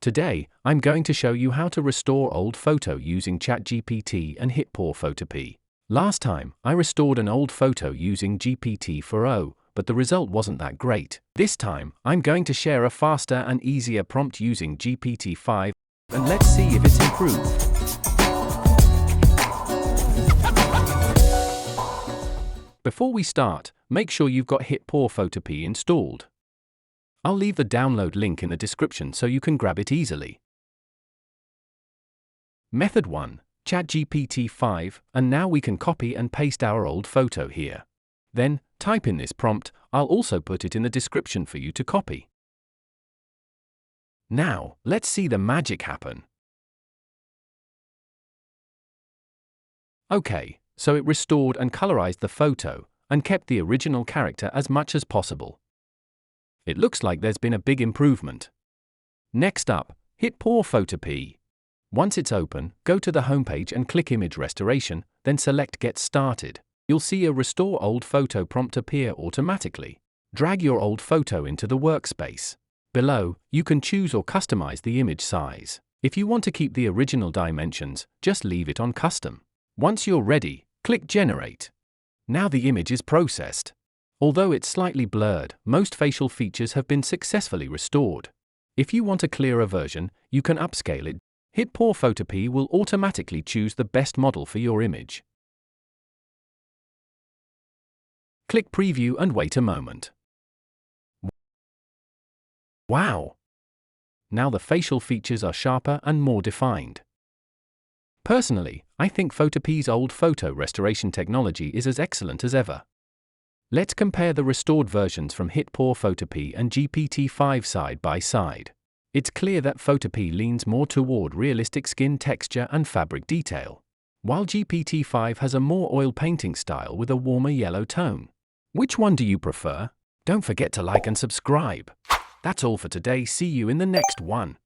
Today, I'm going to show you how to restore old photo using ChatGPT and HitPaw FotorPea. Last time, I restored an old photo using GPT-4o, but the result wasn't that great. This time, I'm going to share a faster and easier prompt using GPT-5, and let's see if it's improved. Before we start, make sure you've got HitPaw FotorPea installed. I'll leave the download link in the description so you can grab it easily. Method 1. ChatGPT-5, and now we can copy and paste our old photo here. Then, type in this prompt. I'll also put it in the description for you to copy. Now, let's see the magic happen. Okay, so it restored and colorized the photo, and kept the original character as much as possible. It looks like there's been a big improvement. Next up, HitPaw FotorPea. Once it's open, go to the homepage and click Image Restoration, then select Get Started. You'll see a Restore Old Photo prompt appear automatically. Drag your old photo into the workspace. Below, you can choose or customize the image size. If you want to keep the original dimensions, just leave it on Custom. Once you're ready, click Generate. Now the image is processed. Although it's slightly blurred, most facial features have been successfully restored. If you want a clearer version, you can upscale it. HitPaw FotorPea will automatically choose the best model for your image. Click Preview and wait a moment. Wow! Now the facial features are sharper and more defined. Personally, I think FotorPea's old photo restoration technology is as excellent as ever. Let's compare the restored versions from HitPaw FotorPea and GPT-5 side by side. It's clear that FotorPea leans more toward realistic skin texture and fabric detail, while GPT-5 has a more oil painting style with a warmer yellow tone. Which one do you prefer? Don't forget to like and subscribe. That's all for today. See you in the next one.